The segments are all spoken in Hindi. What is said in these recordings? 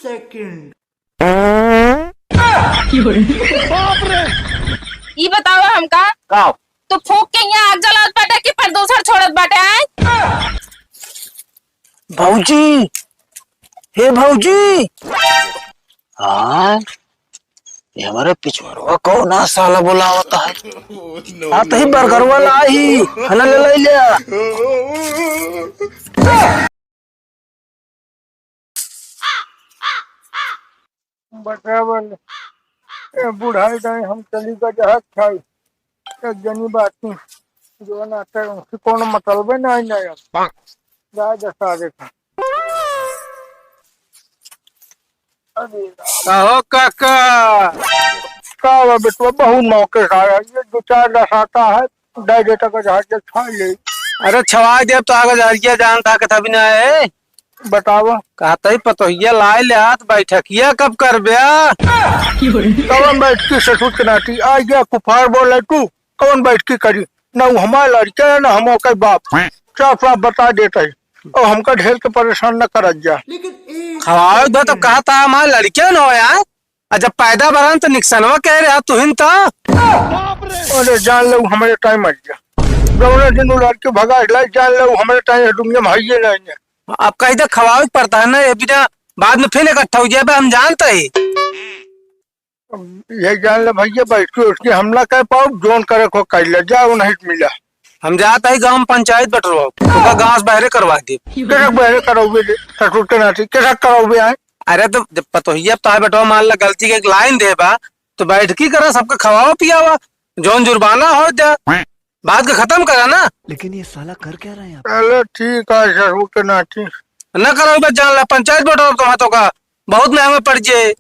सेकंड। ये बताओ हमका तो फूक के यहाँ आग जलात बाटे कि प्रदूषण छोड़त बाटे आए? भौजी, हे भौजी, हाँ ये हमारे पिछवाड़वा कौन ना साला बुलावता है। हाँ तो ही बर्गर वाला ही हना ले लिया। बराबर बुढ़ाई गए हम चली का जहाज खाई एक जनी बात नहीं जो नाते उनसे कौन मतलब है नहीं नहीं जा जैसा देखा। कहो काका का बेटवा बहुत मौके खाया ये दो चार दस आता है डायरेक्टर का जहाज खा ले। अरे छवा देव तो आगे जारिया जानता कथा भी ना है। बतावा कहता ही पतोहिया लाए ले हाथ बैठकिया कब कर ब्या। कौन बैठ की ससुर नाटी आ गया कुफार बोले तू कौन बैठ की करी ना वो हमारे लड़के है ना हम का बाप साफ साफ बता देता है और हमका ढेर के परेशान न कर जा। खवाओ दो तो कहता हमारे लड़के न हो यार। जब पैदा बरान तो निक्सनवा कह रहा तू हिन था। अरे जान लो हमारे टाइम मर गया गौरा दिन लड़के भगा जान लो हमारे टाइम दुनिया में हाइये नहीं है। अब कहीं तो खवाओ पड़ता है ना ये बिना बाद में फिर इकट्ठा हो जाए हम जानते ही। यही जान ले भैया बैठ के उसकी हमला कर पाओ जोन करे को कर ले जाओ नहीं मिला। हम जाता ही गांव पंचायत बटरवा तो गांव बहरे करवा दे। कैसे बहरे करोगे ससुर के नाती कैसे करोगे आए। अरे तो जब पतोहिया तार बेटवा मान ला गलती के एक लाइन दे बा तो बैठकी करा सबका खवाओ पियावा जोन जुर्माना हो जा बात का खत्म करा ना। लेकिन ये साला कर क्या रहे हैं? चलो ठीक है ससुर के नाती न करो बस जान ला पंचायत बटरवा तो हाथों का बहुत महंगा पड़ जाए।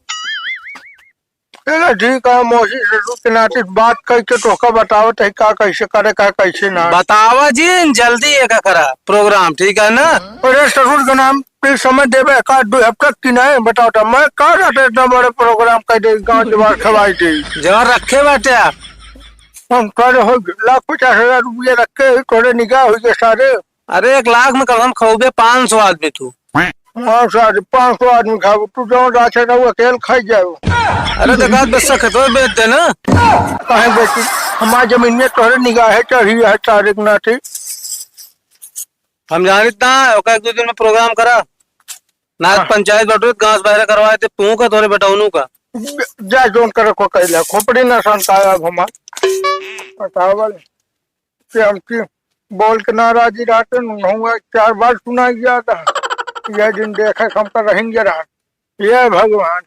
चलो ठीक है मौसी ससुर के नाती बात करके टोका बताओ तो का कैसे करे का कैसे ना बतावा जी जल्दी एक करा प्रोग्राम ठीक है ना। अरे ससुर के नाम पे समय देवे का 2 हफ्ता की नहीं बताओ तो मैं कहा रहते इतना बड़े प्रोग्राम कर दे गाँव जवाब खवाई थी जहाँ रखे बाटे हम करे हो 1,50,000 रुपये रखे थोड़े निगाह हुई के सारे। अरे 1 लाख में कम हम खोबे 500 आदमी तू। हाँ सारे 500 आदमी खाओ तू जो राशे रहो अकेले खाई जाओ। अरे तो बात बस खतों बेच देना कहे बेटी हमारी जमीन में तोहरे निगाह चढ़ी है तारीख ना थी। हम जानित ना एक 2 दिन में प्रोग्राम करा ना पंचायत बटो गांव बहरे करवाए थे तू का तोरे बेटाउनू का जा जोन करे को कहला खोपड़ी ना संताया हमार बताओ वाले कि हम की बोल के नाराजी रहते हुआ 4 बार सुना गया था यह दिन देखा हमका रहेंगे रहा ये भगवान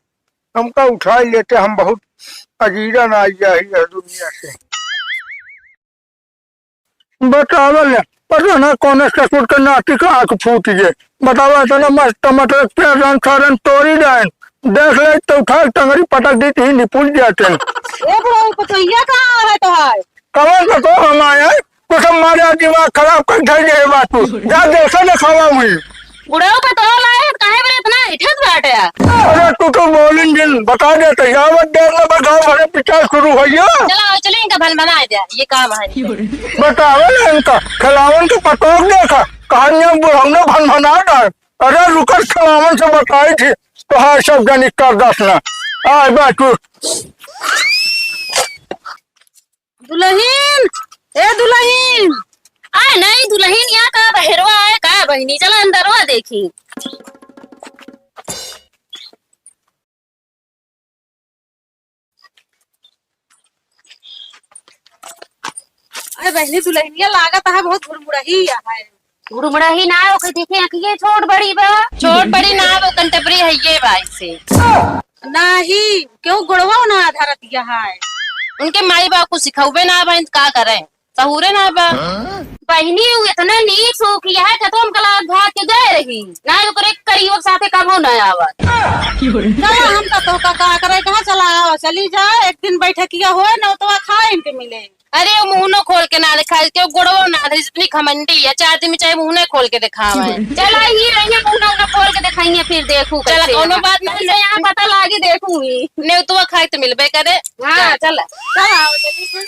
हमका उठा लेते हम बहुत अजीरा ना आई दुनिया से। बतावल पता ना कौन ससुर के नाती का आंख फूट गए बतावा इतना मस्त टमाटर प्याज सारन तोड़ी जाए देख ले तो उठा टंगरी पटक दी थी निपुल जाते पतोहिया कहाँ है तो है कमल का तो हम आया कुछ हमारे दिमाग खराब कर दे बात जा देखा ना खावा हुई बुढ़ाओ पेट्रोल आए काहे बरे इतना इठत बाटे। अरे तू तो बोलिन दिन बता देते यावत देर में गाँव भरे पिछाड़ शुरू हो गया। चलो चलो इनका भन बना दिया ये काम है। बतावे ना इनका खिलावन के पटोक देखा कहानियां बुढ़ाने भन बना डाल। अरे रुकर खिलावन से बताई थी तो हाँ सब जनिक कर दसना आए बाटू दुल्हन ए दुल्हन आए नहीं दुल्हन यहाँ का बहरवा है का बहनी चला अंदरवा देखी। अरे बहनी दुल्हनिया लागत है बहुत घुरमुड़ही है। घुरमुड़ही ना है ओके देखे ये छोट बड़ी बा छोट बड़ी ना वो कंटेम्परी है ये भाई से नहीं क्यों गुड़वा ना आधारतिया है उनके माई बाप को सिखावे ना बहन का करे सहुरे ना बा बहनी इतना नीक सो किया है कि तुम कला भाग के गए रही ना ओकरे करियो साथे कब हो ना आवत। चलो हम तो का करे कहां चला आवा चली जा एक दिन बैठकिया होए ना तो खाए इनके मिले। अरे वो मुंह न खोल के ना दिखा के गुड़वो ना इतनी खमंडी है 4 दिन में चाहे मुंह न खोल के दिखावा है। चलो ये रहिए मुंह न खोल के दिखाइए फिर देखू चलो कोनो बात नहीं है यहां पता लागी देखूंगी ने तो खाए तो मिलबे करे। हां चल चल आओ जल्दी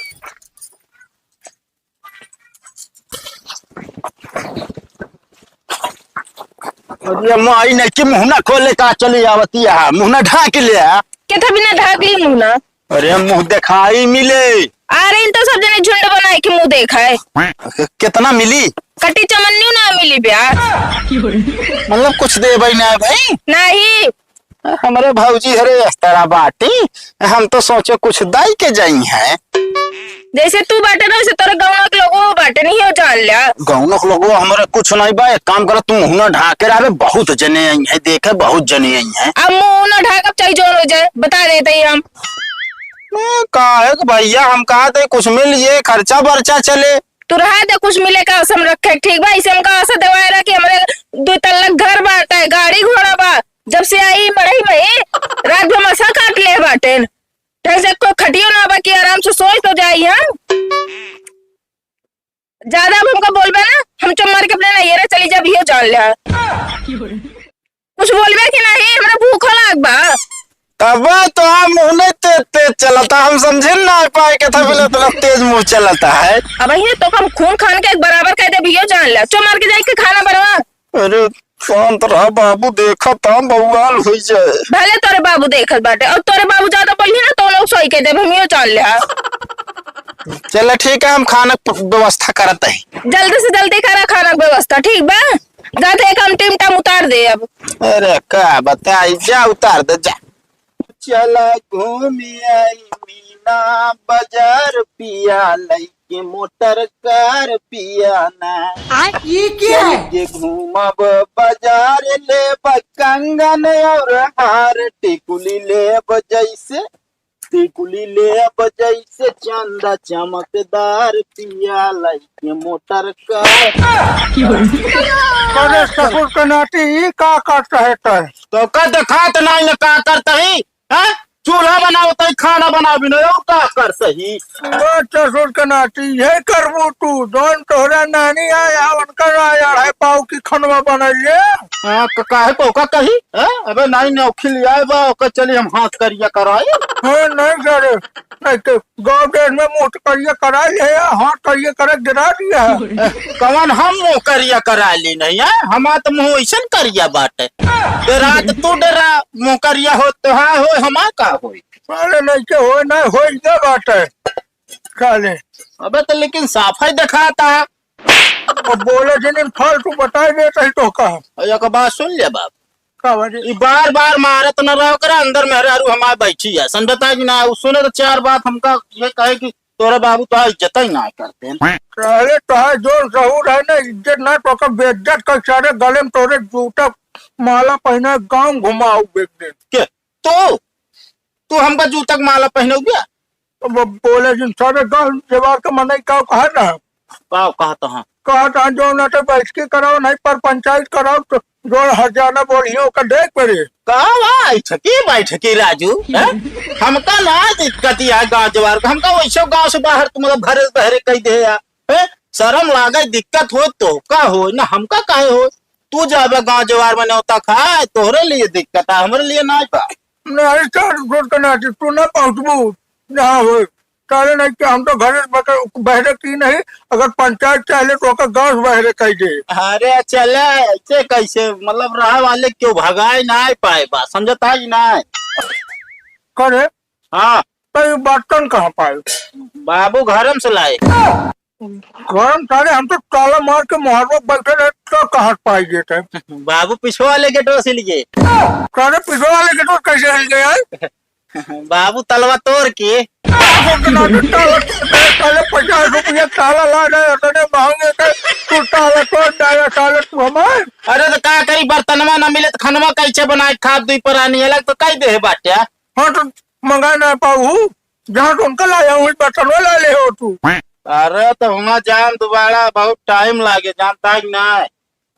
अरे माई नहीं कि मुंह ना खोले का चली आवती है, मुंह ना ढाक ले। के था बिना ढाक ली मुंह ना। अरे मुंह दिखाई मिले। अरे इन तो सब जने झुंड बनाए के मुंह देखा है। कितना मिली? कटी चमन्नी ना मिली ब्याह। मतलब कुछ दे भाई ना भाई? नहीं हमारे भाऊजी हरे इस तरह बाटी, हम तो सोचे कुछ दाई के जाई हैं। जैसे तू बाटे ना वैसे तोरे गाँव के लोगों बाटे नहीं हो जान लिया। गाँव के लोगों हमारे कुछ नहीं बा, एक काम करो तुम मुंह ना ढाके रहे, बहुत जने आई हैं, देखे बहुत जने आई हैं। अब मुंह ना ढाक चाहिए जो हो जाए बता देते ही हम। कहा है कि भैया हम कहा थे कुछ मिल ये खर्चा बर्चा चले। तू रहा दे कुछ मिले का असम रखे ठीक बा। इसे हमका आशा दवाएरा कि हमारे 2 तल्ला घर बाटा है, गाड़ी घोड़ा बा। जब से आई मरही में रात भर मसा काट ले बाटे। से कोई खटियो ना बा कि आराम से सोच तो जाई हम। ज्यादा हमको बोलबे ना हम चो मार के अपने नैयरा चली जा भी हो जान लिया। कुछ बोलबे कि नहीं हमरा भूख लाग बा। तब तो हम मुंह नहीं तेज चलता, हम समझे ना पाए के था बोले तो तेज मुंह चलता है। अब ये तो हम खून खान के एक बराबर कह दे भी हो जान लिया। चो मार के जाए के खाना बनवा। अरे शांत रहा बाबू, देखा था बवाल हो जाए। भले तोरे बाबू देखत बाटे और तोरे बाबू ज्यादा बोली ना तो लोग सोई के दे भमियो जान लिया। चलो ठीक है, हम खाना व्यवस्था करते हैं। जल्दी से जल्दी करा खाना व्यवस्था ठीक बा। जाते एक हम टिमटम उतार दे अब। अरे क्या बताई, जा उतार दे जा। चला घूमी आई मीना बाजार पिया लईके मोटर कार पिया ना। ये क्या है? ये घूमब बाजार ले कंगन और हार, टिकुली ले जैसे टिकुली ले जैसे चंदा चमकदार पिया लईके मोटर कार। अरे ससुर के नाती का करता है तो कद खात नहीं न का करता ही है? चूल्हा बनाओ तो खाना बना भी नहीं, और का कर सही। ससुर के नाती ये करबू तू जोन तोहरा नानी आया उनका आया है पाव की खनवा बनैले। हाँ काहे को का कही है? अबे नहीं न खिल आए बा ओके चली हम हाथ करिया कराए। हाँ नहीं करे नहीं तो गाँव देश में मुँह करिए करा ले, हाथ करिए करे गिरा दिया है। कवन हम मुँह करिया करा ली नहीं है, हमार तो मुँह ऐसा करिया बाटे। डरा तो तू डरा, मुँह करिया हो तो हाँ हो, हमार का हो। अरे नहीं के हो नहीं हो इधर बात है काले। अबे तो लेकिन साफाई दिखाता है और बोले जिन फल तू बताई देता ही तो कहा। एक बात सुन ले बाप, का वजह बार बार मारत न रहो करा, अंदर मेहरारू हमारे बैठी है समझता कि ना। सुने तो 4 बात हमका ये कहे कि तोरे बाबू तो इज्जत ही ना करते हैं। पहले तो है जो सहूर है ना इज्जत ना तो का बेइज्जत कर सारे गले में तोरे जूता माला पहना गांव घुमाओ बेच दिन के तू हमका जूता के माला पहने गया। तो वो बोले जिन सारे गांव जवार का मन का कहा ना कहता हाँ कहा था जो ना तो बैठकी कराओ नहीं पर पंचायत कराओ तो जो हजाना बोलियो का देख पड़े। कहा बैठकी राजू है? हमका ना दिक्कत है गाँव जवार का, हमका वैसे गाँव से बाहर तुम मतलब भरे बहरे कही दे यार, शर्म लागे दिक्कत हो तो का हो ना, हमका काहे हो। तू जाबे गाँव जवार में न्योता खाए तोहरे लिए दिक्कत है, हमारे लिए ना पा नहीं सर करना तू ना पहुंचबू ना हो चाले नहीं कि हम तो घर बहरे की नहीं, अगर पंचायत चाहे तो गाँव बहरे कह दे। अरे चले ऐसे कैसे मतलब रहा वाले क्यों भगाए ना पाए बात समझता ही ना करे। हाँ तो बर्तन कहाँ पाए बाबू घरम से लाए। गरम सारे हम तो ताला मार के मुहर्रम बैठे रहे तो कहाँ पाई देते। बाबू पिछुआ वाले गेटो से लिए सारे पिछले वाले के तो कैसे हिल गए बाबू तलवा तोड़ के ताले 50 रुपया ताला ला रहे इतने महंगे थे तू ताला तोड़ डाला ताले तू हमारे। अरे तो क्या करी बर्तनवा न मिले तो खनवा कैसे बनाए खाद दुई पुरानी अलग तो कई दे बाटे। हाँ तो मंगा ना पाऊ जहाँ तो उनका लाया हूँ बर्तन ला ले हो तू। अरे तो वहाँ जान दोबारा बहुत टाइम लागे जानता है ना,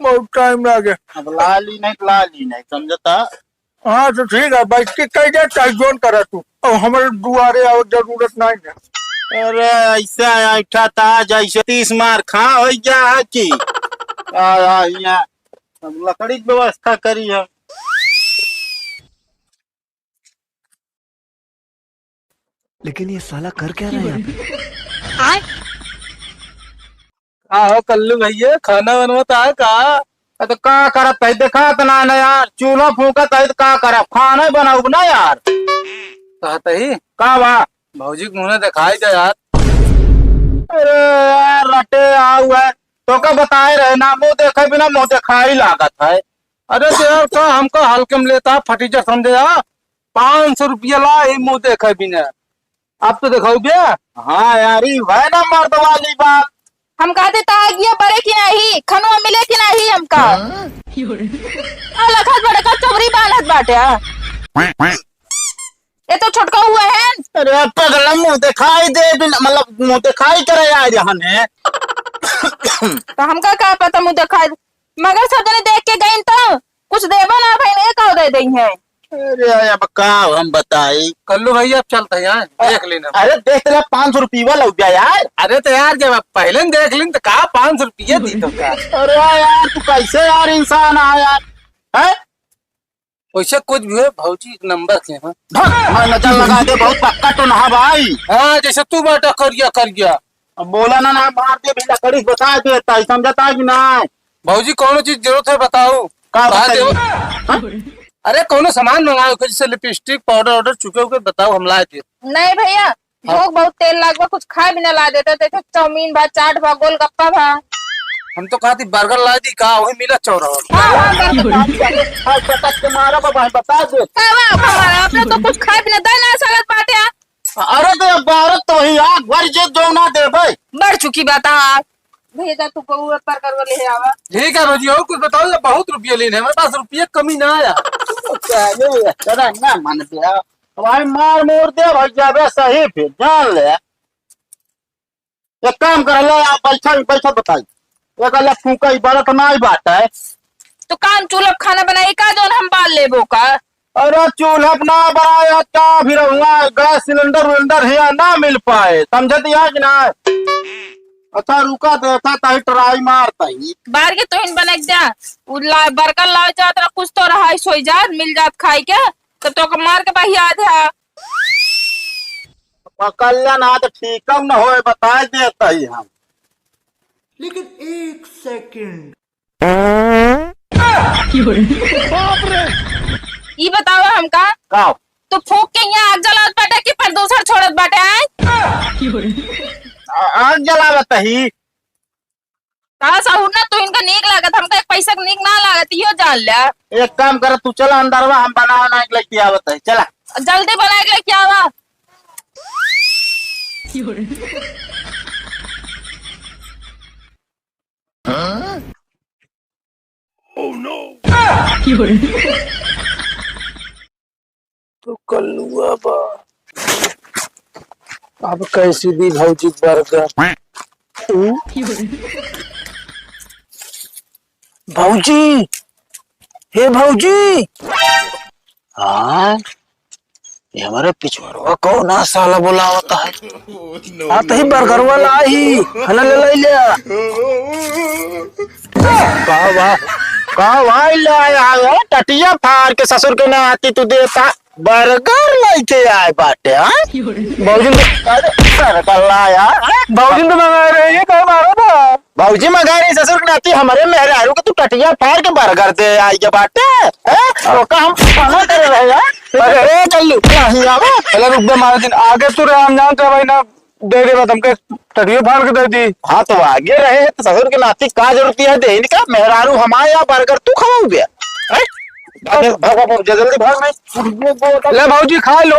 बहुत टाइम लगे। अब ला ली नहीं समझता। हाँ तो ठीक है बैठ के कह दे चाहे जोन करे तू और हमारे दुआरे आओ जरूरत नहीं है। अरे ऐसा ऐठा था जैसे 30 मार खा हो गया की अब लकड़ी की व्यवस्था करी है। लेकिन ये साला कर क्या रहा है यहाँ पे? आहो कल्लू भैया खाना बनवाता है का? तो का करत है देखा तना ना यार, चूल्हा फूकत है तो का करब, खाना बनाऊ ना यार। कहते ही का बा भौजी के मुंह दिखाई दे यार। अरे यार रटे आऊ है तो का बताए रहे ना, मुंह देखे बिना मुंह दिखाई लागत है। अरे तो यार का हमको हल्के में लेता फटीचर समझे यार। 500 रुपया ला ही मुंह देखे बिना। आप तो दिखाओ भैया। हाँ यार ये है ना मर्द वाली बात। हम कहते तागिया बड़े की नहीं, खनुआ मिले की नहीं हमका। लखत बड़े का चबरी बालत बाटे। ये तो छोटका हुआ है। अरे पगला मुंह दिखाई दे बिना, मतलब मुंह दिखाई करे यार यहाँ ने। तो हमका क्या पता मुँह दिखाई, मगर सब जने देख के गई तो कुछ देबो ना भाई, नहीं का दे दी है। अरे अब का हम बताई। कल्लू भैया अब चलते हैं यार, देख लेना। अरे देख तेरा 500 रुपया लग गया यार। अरे तो यार जब आप पहले देख लें तो कहा 500 रुपया दी तो क्या। अरे यार तू कैसे यार इंसान है यार, है वैसे कुछ भी हो भौजी एक नंबर के हैं। मैं नजर लगा दे बहुत पक्का तो ना भाई। हाँ जैसे तू बाटा कर गया। अब बोला ना ना मार दे भी लकड़ी बता देता है, समझता है कि ना। भौजी कौन चीज जरूरत है बताओ। का बता बताइए? दो। अरे कौन सामान मंगाओ जैसे लिपस्टिक पाउडर ऑर्डर चुके हो बताओ हम ला दे। नहीं भैया भूख बहुत तेल लागवा, कुछ खा भी ना ला देते। देखो चाउमीन भा, चाट भा, गोलगप्पा भा। हम तो कहा थी बर्गर ला दी, कहा वही मिला चौराहा। तुम्हारा बाबा बता दे। अपने तो कुछ खा भी ना दे ना सकत बाटे। अरे तो भारत तो ही आग भर जे जो ना दे भाई। बढ़ चुकी बात है भेजा तू बउआ पर करवा ले आवा। ठीक है भौजी और कुछ बताओ या बहुत रुपये लेने हमारे पास रुपये कमी ना आया। चलो ना मान दिया भाई, मार मोर दे भाई जाबे सही फिर जान ले। एक काम कर ले आप पैसा बताई, एक अलग फूका इबारत ना ही बात है। तो कान चूल्हा खाना बनाई का जो हम बाल लेबो का। अरे चूल्हा ना बनाया तो फिर गैस सिलेंडर है ना मिल पाए, समझती है कि ना। अच्छा रुका देखा ताही ट्राई मारता ही बाहर के तो इन बने जा बर्गर ला जात रहा, कुछ तो रहा सोई जात मिल जात खाई के तो मार के बाही याद है। पकड़ ना तो ठीक न हो बता देता ही हम। लेकिन 1 सेकंड। ये बताओ हमका का तो फूक के यहाँ आग जलावत बाटे कि प्रदूषण छोड़त बाटे आए। आग जलावत ही कहा साहू ना तो इनका नीक लागत, हमका एक पैसा नीक ना लागत यो जान ले। एक काम कर तू चला अंदर हम बनाना लेके आवत है, चला जल्दी बना के क्या हुआ। तो कल्लुआ बा अब कैसी दी भौजी बर्गर। भौजी हे भौजी। हाँ ये हमारे पिछवाड़वा कौन ना साला बुलावता है। आते ही बर्गर वाला ही हला ले लिया। का भाई लाया टटिया फाड़ के ससुर के ना आती तू देता बर्गर लेके आए बाटे। भौजी लाया भौजी तो मंगा रहे हैं कब मारो था। भौजी मंगा रही ससुर के नाती हमारे मेहरारू के तू टटिया फाड़ के बर्गर दे आई के बाटे। तो का हम खाना करे रहे यार। अरे चल नहीं आवे पहले रुक दे मारे दिन आगे तो हम जानते भाई ना दे दे हमके टटिया फाड़ के दे दी। हाँ तो आगे रहे तो ससुर के नाती का जरूरत है दे इनका मेहरारू हमारे यहाँ बर्गर तू खवाऊ गया। जल्दी भाग नहीं ले भौजी खा लो।